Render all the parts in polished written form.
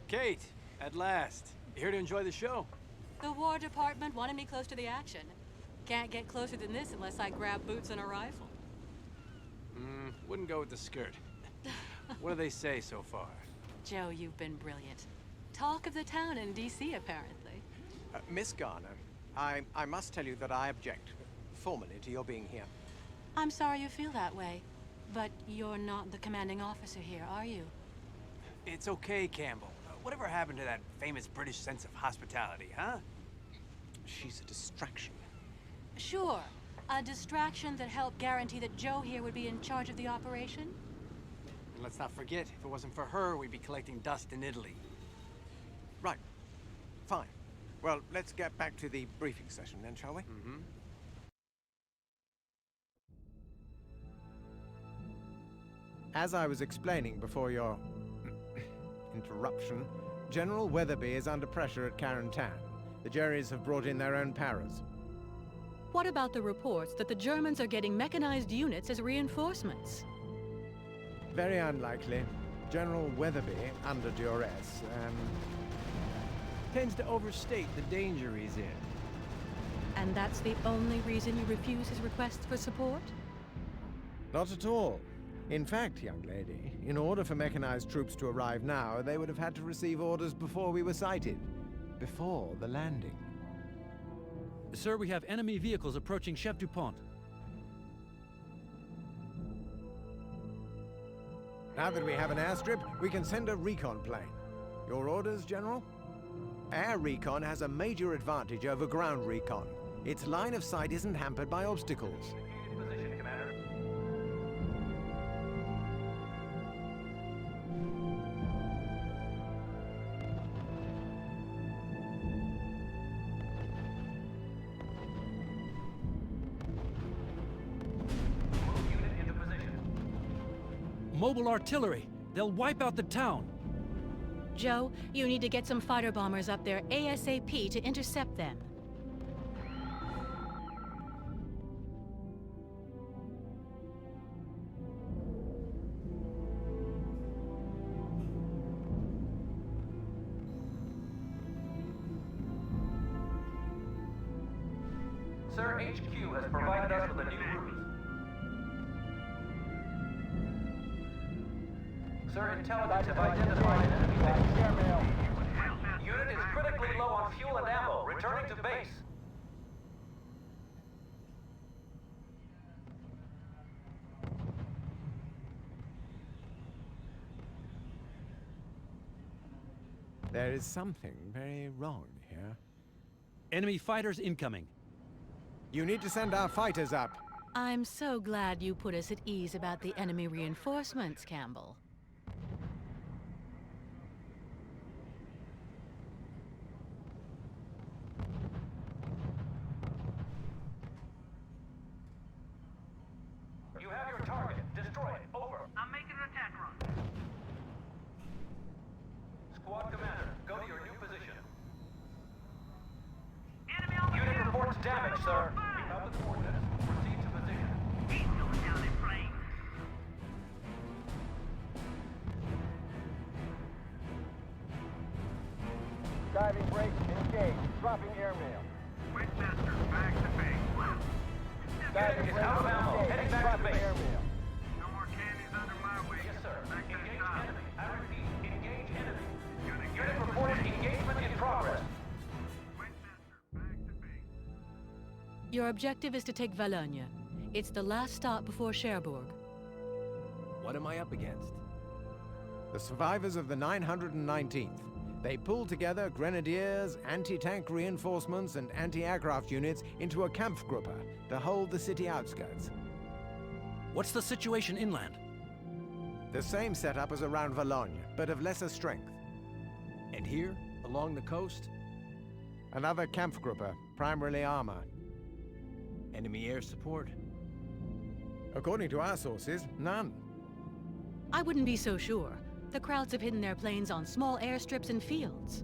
Kate, at last. Here to enjoy the show? The War Department wanted me close to the action. Can't get closer than this unless I grab boots and a rifle. Wouldn't go with the skirt. What do they say so far? Joe, you've been brilliant. Talk of the town in D.C., apparently. Miss Garner, I must tell you that I object, formally, to your being here. I'm sorry you feel that way, but you're not the commanding officer here, are you? It's okay, Campbell. Whatever happened to that famous British sense of hospitality, huh? She's a distraction. Sure. A distraction that helped guarantee that Joe here would be in charge of the operation? And let's not forget, if it wasn't for her, we'd be collecting dust in Italy. Right. Fine. Well, let's get back to the briefing session then, shall we? Mm-hmm. As I was explaining before your interruption, General Weatherby is under pressure at Carentan. The Jerrys have brought in their own paras. What about the reports that the Germans are getting mechanized units as reinforcements? Very unlikely. General Weatherby, under duress, Tends to overstate the danger he's in. And that's the only reason you refuse his requests for support? Not at all. In fact, young lady, in order for mechanized troops to arrive now, they would have had to receive orders before we were sighted. Before the landing. Sir, we have enemy vehicles approaching Chef Dupont. Now that we have an airstrip, we can send a recon plane. Your orders, General? Air recon has a major advantage over ground recon. Its line of sight isn't hampered by obstacles. Position, Commander. Move unit into position. Mobile artillery! They'll wipe out the town! Joe, you need to get some fighter bombers up there ASAP to intercept them. Sir, HQ has provided us with a new ruse. Sir, intelligence have identified an enemy base. Unit is critically low on fuel and ammo. Returning to base. There is something very wrong here. Enemy fighters incoming. You need to send our fighters up. I'm so glad you put us at ease about the enemy reinforcements, Campbell. You have your target. Destroy it. Over. I'm making an attack run. Squad commander, go to your new position. Enemy over Unit here! reports damage, sir. You have the coordinates. Proceed to position. He's going down in flames. Diving brakes engaged. Dropping airmail. Winchester, back to base. Unit is out of ammo. Heading back to Dropping base. airmail. No more candies under my way. Yes, sir. Back to the Engage top. enemy. I repeat, engage enemy. Gonna get Unit it. reported engagement in progress. Winchester, back to base. Your objective is to take Valognes. It's the last stop before Cherbourg. What am I up against? The survivors of the 919th. They pulled together grenadiers, anti-tank reinforcements, and anti-aircraft units into a Kampfgruppe to hold the city outskirts. What's the situation inland? The same setup as around Valognes, but of lesser strength. And here, along the coast? Another Kampfgruppe, primarily armor. Enemy air support? According to our sources, none. I wouldn't be so sure. The Krauts have hidden their planes on small airstrips and fields.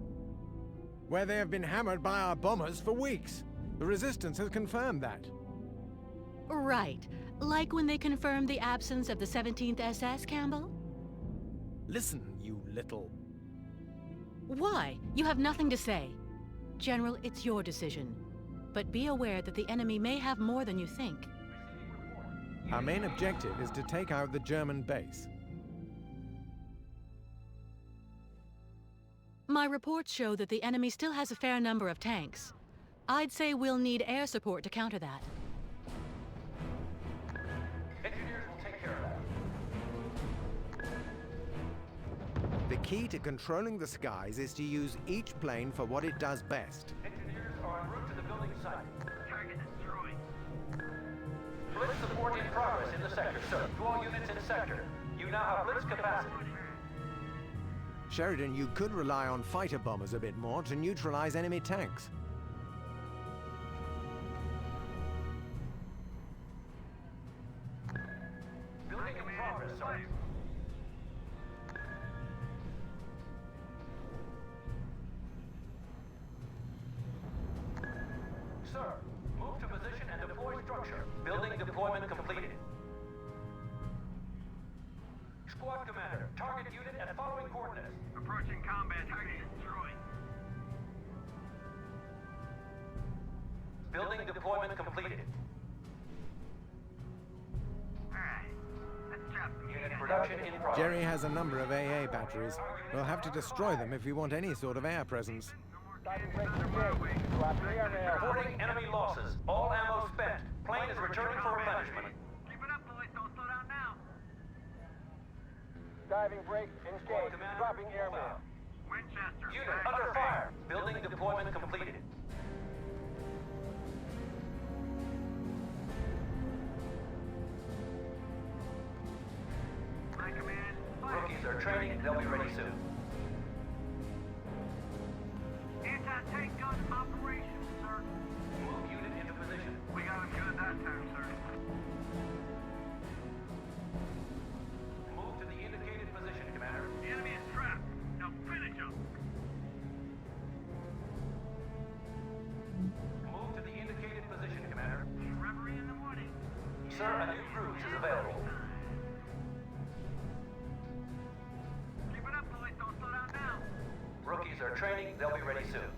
Where they have been hammered by our bombers for weeks. The resistance has confirmed that. Right. Like when they confirmed the absence of the 17th SS, Campbell? Listen, you little... Why? You have nothing to say. General, it's your decision. But be aware that the enemy may have more than you think. Our main objective is to take out the German base. My reports show that the enemy still has a fair number of tanks. I'd say we'll need air support to counter that. Engineers will take care of that. The key to controlling the skies is to use each plane for what it does best. Engineers are en route to the building site. Target destroyed. Blitz support in progress in the sector, sir. To all units in sector. You now have blitz capacity. Sheridan, you could rely on fighter bombers a bit more to neutralize enemy tanks. Building in progress, sir. Sir, move to position and deploy structure. Building deployment completed. Squad commander, target unit at following coordinates. Approaching combat. Target destroyed. Building deployment completed. Alright. Let's drop some Unit production in progress. Jerry has a number of AA batteries. We'll have to destroy them if we want any sort of air presence. Diving brakes engaged. Dropping airmail. Reporting enemy losses. All ammo spent. Plane is returning for replenishment. Keep it up, boys. Don't slow down now. Diving brakes engaged. Dropping airmail. Winchester. Unit back under to fire. Building deployment completed. base. My command. Fire. Rookies are training. They'll be ready soon. Anti-tank gun operation, sir. Move unit into position. We got him good that time, sir. Move to the indicated position, Commander. The enemy is trapped. Now finish him. Move to the indicated position, Commander. Reverie in the morning. Sir, a new RUSE is available. Keep it up, boys. Don't slow down now. Rookies are training. They'll be ready soon.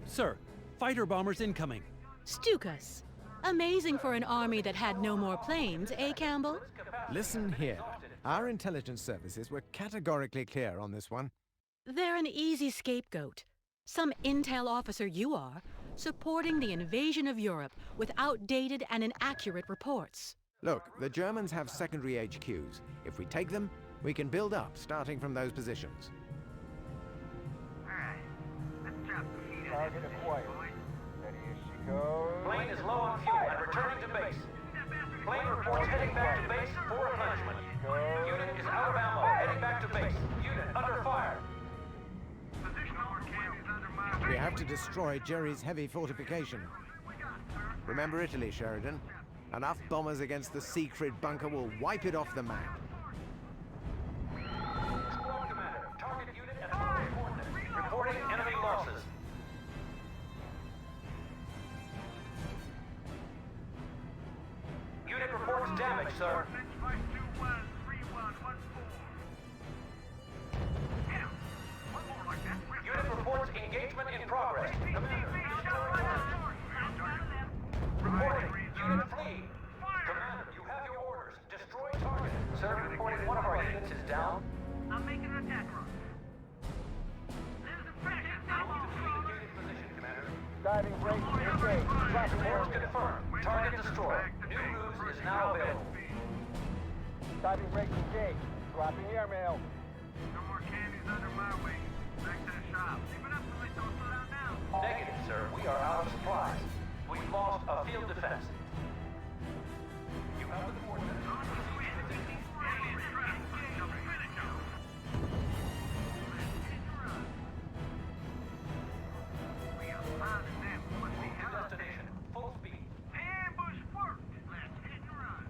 Sir, fighter bombers incoming. Stukas. Amazing for an army that had no more planes, eh, Campbell? Listen here. Our intelligence services were categorically clear on this one. They're an easy scapegoat. Some intel officer you are, supporting the invasion of Europe with outdated and inaccurate reports. Look, the Germans have secondary HQs. If we take them, we can build up, starting from those positions. Alright. Let's drop some heat on Target this acquired. boys. Steady as she goes. Plane is low on fuel and returning to base. Plane reports heading back to base for replenishment. Unit is out of ammo. Heading back to base. Unit under fire. Positional candies under my We have to destroy Jerry's heavy fortification. Remember Italy, Sheridan. Enough bombers against the Siegfried bunker will wipe it off the map. Squad commander, target unit at following coordinates. Reporting enemy losses. Unit reports damage, sir. Unit reports engagement in progress. Commander, reporting. Unit fleeing. Commander, you have your orders. Destroy target. Sir, reporting one of our units is down. I'm making an attack run. There's a pressure. Indicated position, Commander. Diving brakes engaged. Dropping Orders airmail. confirmed. Target destroyed. New RUSE is now available. Diving brakes engaged. Dropping airmail. No more candies under my wing. Back to the shop. Keep it up, boys. Don't slow down now. Negative, sir. We are out of supplies. We've lost a field defense. You have the coordinates. Destination. Full speed. Ambush worked. Let's hit and run.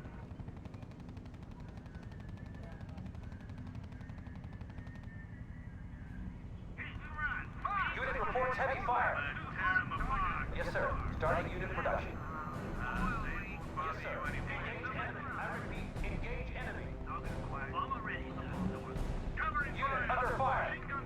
Hit and run. Fire! Unit reports heavy fire. Time of fire. Yes, sir. Starting unit production. Yes, Yes, sir. Engage enemy. I repeat, engage enemy. Bomber ready, sir. Covering Unit fire. under fire. Machine gun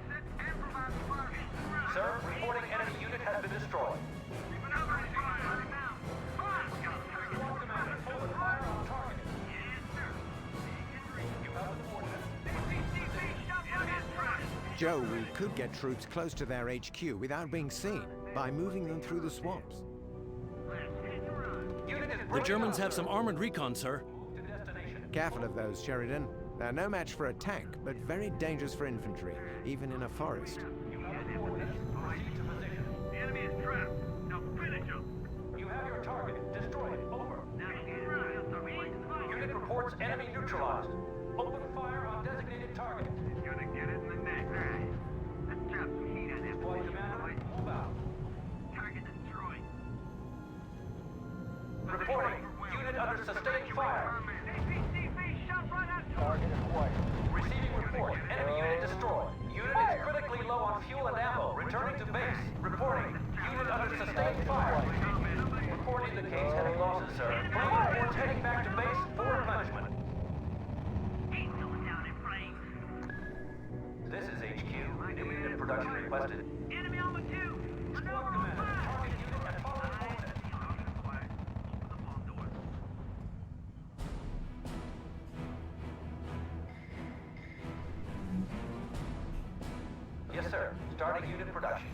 Joe, we could get troops close to their HQ without being seen by moving them through the swamps. The Germans have some armored recon, sir. Careful of those, Sheridan. They're no match for a tank, but very dangerous for infantry, even in a forest. The enemy is trapped. Now finish him. You have your target. Destroy it. Over. Unit reports enemy neutralized. Open fire on designated target. He's gonna get it in the neck. Let's trap some heat on him. Squad commander, move out. Target destroyed. Reporting. Unit under sustained fire. APCV shot right at Target acquired. Receiving report. Enemy unit destroyed. Unit is critically low on fuel and ammo. Returning to base. Reporting. Unit under sustained fire. Report indicates heavy losses, sir. Plane reports heading back to base for replenishment. Ain't going down in flames. This is HQ. New unit production requested. Enemy on the two. Squad commander, target unit and follow coordinates. Yes, sir. Starting unit production.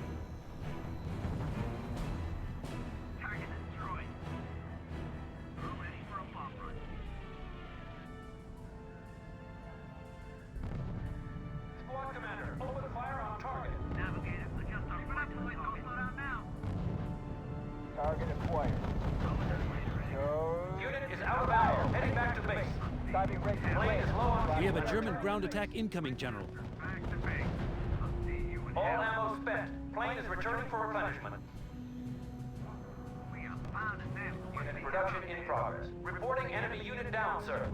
Target destroyed. We're ready for a bomb run. Squad commander, open fire on target. Navigator, adjust our flight to the target. Don't slow down now. Target acquired. Go. Unit is out of ammo. Heading back to base. Diving rate Plane is low on We have a German ground attack incoming, General. Back to base. I'll see you in all hell. ammo spent. Plane is returning for replenishment. We are found in them. Unit production in progress. Reporting enemy unit down, sir.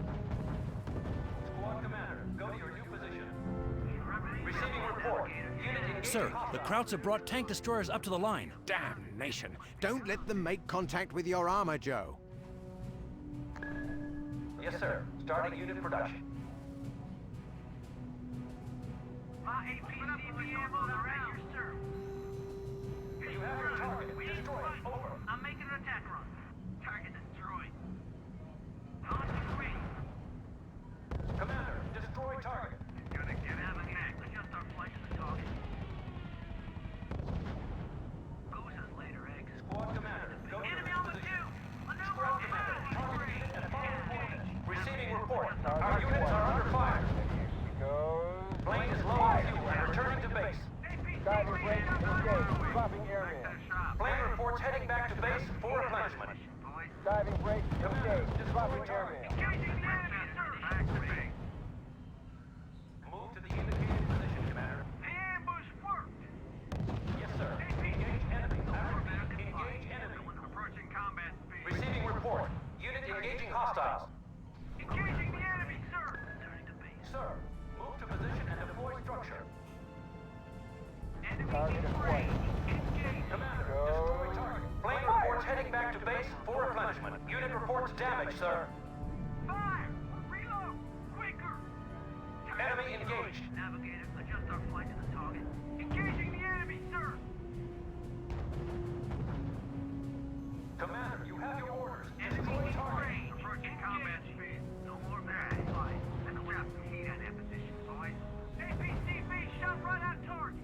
Squad commander, go to your new position. Receiving report. Unit engaging Sir, the hostile. Krauts have brought tank destroyers up to the line. Damnation! Don't let them make contact with your armor, Joe. Yes, sir. Starting unit production. My APCV ammo are at your service. You have your target. Destroy it. Over. I'm making an attack run. Target destroyed. Launching range. Commander, destroy target. Gonna get out of the neck. Adjust our flight to the target. Goes us later, eggs. Squad commander, go to your Enemy new on the position. two. Maneuver Squad on commander, target fire. unit and follow coordinates. Receiving report. Target Our units are under fire. Go. Plane is low on fuel and returning to base. Diving rate engaged. Dropping area. Plane reports heading back to base for replenishment. Diving rate engaged. Dropping area. Engaging the enemy, sir. Back to base. Move to the indicated position, commander. The ambush worked. Yes, sir. Engage enemy. Engage enemy. Approaching combat speed. Receiving report. Unit engaging hostiles. Engaging the enemy, sir. Returning to base. Sir, move to position and deploy structure. Enemy Target in acquired. range. Engage. Commander, Go. destroy target. Plane reports heading back to base for replenishment. Unit reports damage, sir. Fire! Reload! Quicker! Enemy engaged. Navigator, adjust our flight to the target. Engaging the enemy, sir! Commander, you have your orders. Enemy Destroy in target. range. Approaching combat speed. No more bad. Let's trap some heat on that position, boys. APCV shot right at target.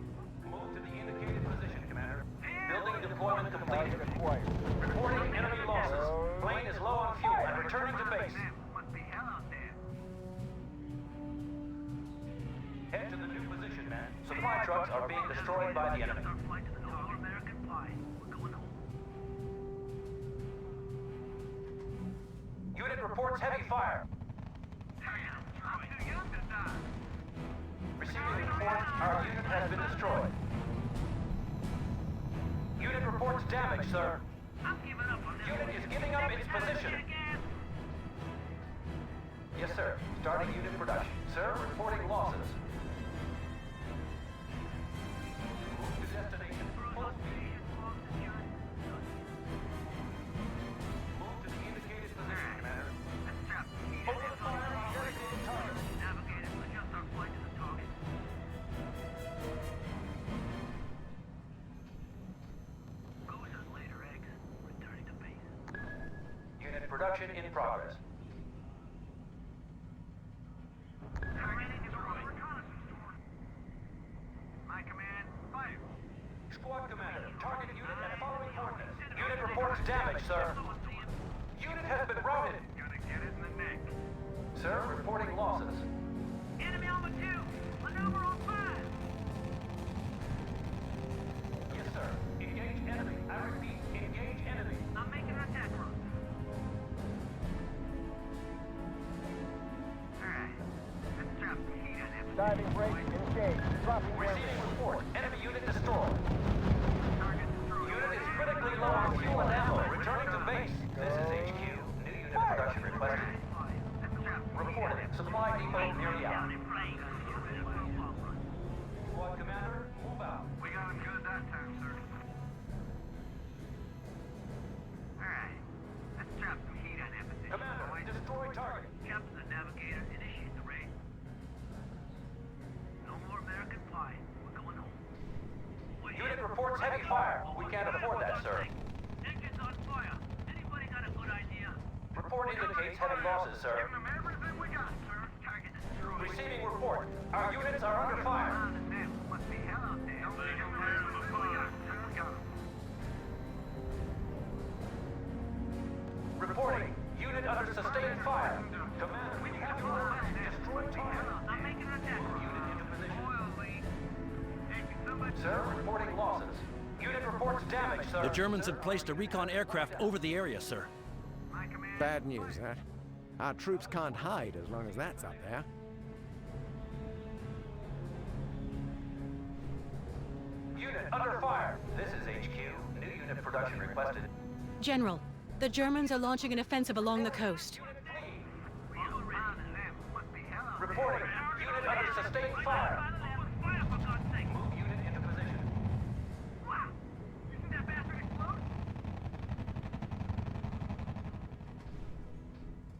Move to the indicated position, Commander. Building deployment completed. Target acquired. Reporting enemy losses. Plane is low on fuel and returning to base. Man, must be hell out there. Head to the new position, man. Supply trucks are being destroyed by the enemy. Our flight to the North American Pie. We're going home. Unit reports heavy fire. I'm too young to die. Receiving report, our unit has been destroyed. Unit reports damage, sir. I'm giving up on this. Unit is giving up its position. Yes, sir. Starting unit production. Sir, reporting losses. Move to destination. Full speed. Move to the indicated position, Commander. Open fire on designated target. Navigator, adjust our flight to the target. Goes us later, eggs. Returning to base. Unit production in progress. Target is over reconnaissance door. damage, sir. Unit has been routed. Gonna get it in the neck. Sir, reporting losses. Enemy on 2. Maneuver on 5. Yes, sir. Engage enemy. I repeat, engage enemy. I'm making an attack run. Alright. Let's drop some heat on that. Diving brakes engaged. Dropping airmen. Receiving report. Enemy unit destroyed. Target destroyed. Unit is critically low on fuel and ammo. Returning to base. This is HQ. New unit production requested. Let's drop some Reporting. Supply depot nearly out. plane. Squad commander, move out. We got him good that time, sir. Alright. Let's drop some heat on that position. Commander, destroy target. Captain the navigator, initiate the raid. No more American pie. We're going home. Unit reports heavy fire. We can't afford that, sir. Engines on fire. Anybody got a good idea? Report indicates heavy losses, sir. Give them everything we got, sir. Target destroyed. Receiving report. Our units are under fire. Must be hell out there. We got them. Reporting. Unit under sustained fire. Commander, we have your order. Destroy target. I'm making an attack run. Unit into position. Oil leak. Thank you so much. Sir, reporting losses. Unit reports damage, sir. The Germans have placed a recon aircraft over the area, sir. My command. Bad news, that. Our troops can't hide as long as that's up there. Unit under fire. This is HQ. New unit production requested. General, the Germans are launching an offensive along the coast. Unit flee. Must be hell out there. Reporting. Unit under sustained fire. Fire, for God's sake. Move unit into position. Wow. You see that bastard explode?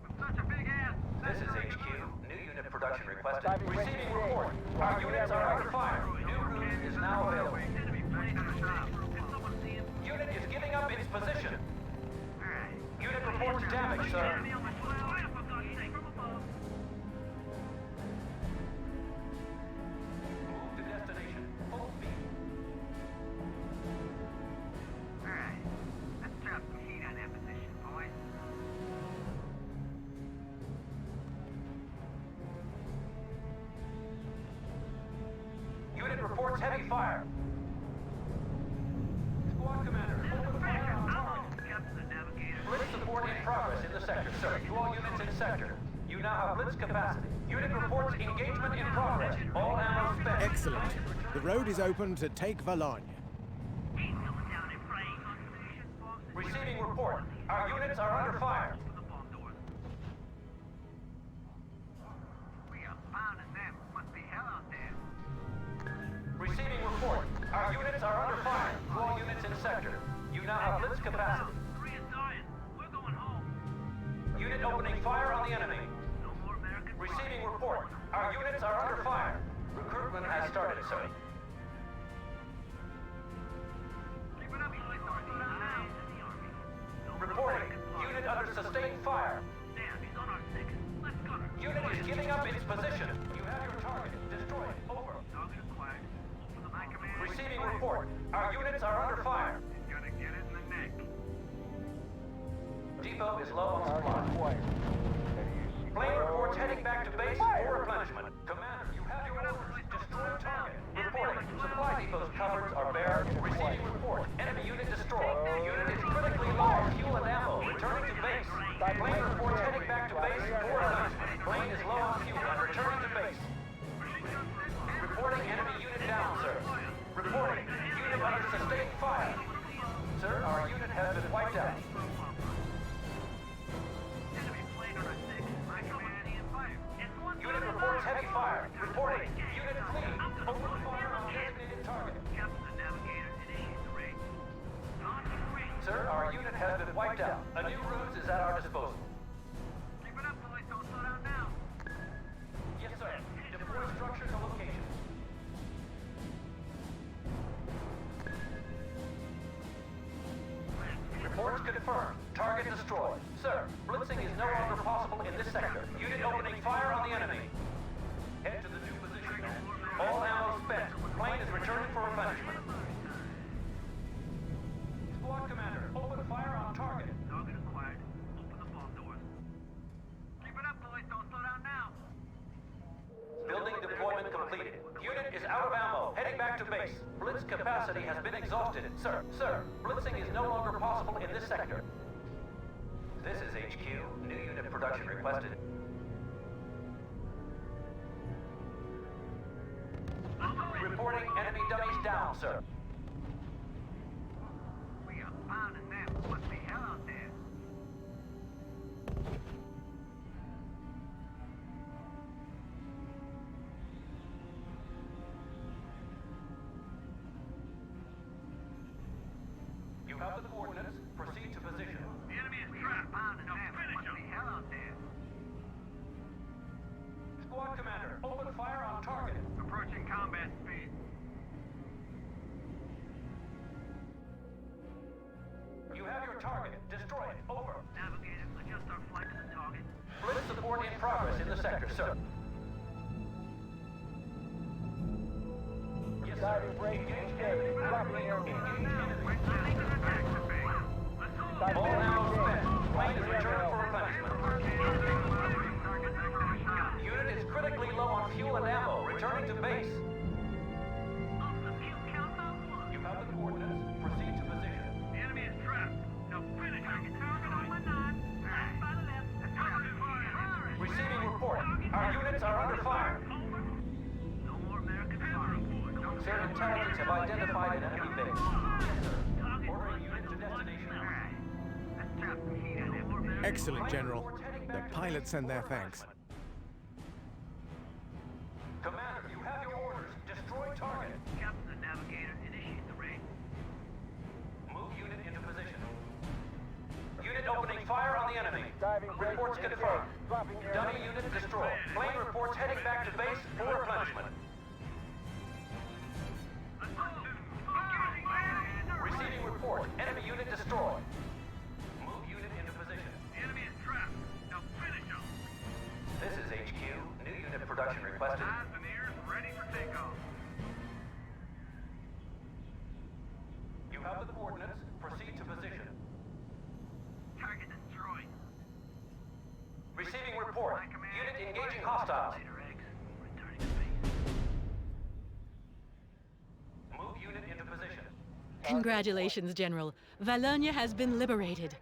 With such a big ass. This is HQ. New unit production requested. Diving brakes Receiving engaged. report. Our units are under fire. New route is now available. Enemy plane on the shop. Can someone see him? Unit is giving up its position. Alright. Unit reports damage, sir. Enemy on my fire, for God's sake, from above. Move to destination. Full speed. Alright. Let's drop some heat on that position, boys. Unit reports heavy fire. Squad commander, open fire on target. Captain the navigator. Blitz support in progress in the sector, sir. You all units in sector. You now have blitz capacity. Unit reports engagement in progress. All ammo spent. Excellent. The road is open to take Valognes. He's coming down in flames. On position, boss. Receiving report. Our units are under fire. Open the bomb doors. We are pounding them. Must be hell out there. Receiving report. Our units are under fire. All units in sector. You now have blitz capacity. Korea's dying. We're going home. Unit opening fire on the enemy. No more American Receiving report. Our units are under fire. Recruitment has started, sir. Keep it up, boys. Don't slow down now. No more Reporting. American fire. Unit under sustained fire. Damn, he's on our six. Let's gun her. Unit is giving up its position. You have your target. Destroy it. Over. Target acquired. Open the mic command. Receiving report. Our units are under fire. Gotta get it in the neck. Depot is low on Target supplies. acquired. Plane reports heading back to base for replenishment. Commander, you have your orders. Destroy target. Reporting. Supply depot's cupboards are bare. Receiving report. Enemy unit destroyed. Unit is critically low on fuel and ammo. Returning to base. Plane reports heading back to base for replenishment. Plane is low on fuel and returning to base. Reporting enemy unit down, sir. Reporting. Unit under sustained fire. Sir, our unit has been wiped out. Enemy plane on our six. My command and fire. Unit reports heavy fire. Reporting. Unit fleeing. Open fire on designated target. Captain the navigator, initiate the raid. On the ring. Sir, our unit has been wiped out. A new ruse is at our disposal. Keep it up, boys. Don't slow down now. Yes, sir. Deploy structure to location. Reports confirmed. Target destroyed. Sir, blitzing is no longer possible in this sector. Unit opening fire on the enemy. Head to the new position. All ammo spent. Plane is returning for replenishment. Squad commander, open fire. fire on target. Target acquired. Open the bomb doors. Keep it up, boys. Don't slow down now. Building deployment completed. Unit is out of ammo. Heading back to base. Blitz capacity has been exhausted. Sir, blitzing is no longer possible in this sector. This is HQ. New unit production requested. Reporting enemy dummies down, sir. We are pounding them. What the hell out there? You have the coordinates. Proceed to position. The enemy is trapped. Pounding them. What the hell out there? Squad commander, open fire on target. Approaching combat speed. You have your target. Destroy it. Over. Navigator, adjust our flight to the target. Blitz support in progress in the sector, sir. Yes, sir. Diving brake engaged. Dropping airway. All ammo spent. Plane is returned for replenishment. Unit is critically low on fuel and ammo. Returning to base. You have the coordinates. Proceed to position. The enemy is trapped. Now finish him. Target on my 9. By the left. Receiving report. Our units are under fire. No more American fire. Sir, intelligence have identified an enemy base. Yes, sir. Ordering unit to destination. Let's trap some heat at him. Excellent, General. The pilots send their thanks. Commander, you have your orders. Destroy target. Captain and navigator, initiate the raid. Move unit into position. Unit opening fire on the enemy. Diving brake Reports engaged. confirmed. Dropping Dummy airway. unit destroyed. Plane reports heading back to base for replenishment. Receiving report. Enemy unit destroyed. Move unit into position. The enemy is trapped. Now finish him. This is HQ. New unit production requested. Eyes and ears ready for takeoff. You have the coordinates. Proceed to position. Target destroyed. Receiving report. My command. Unit engaging hostiles. Later, eggs. Returning to base. Move unit into position. Congratulations, General. Valurnia has been liberated.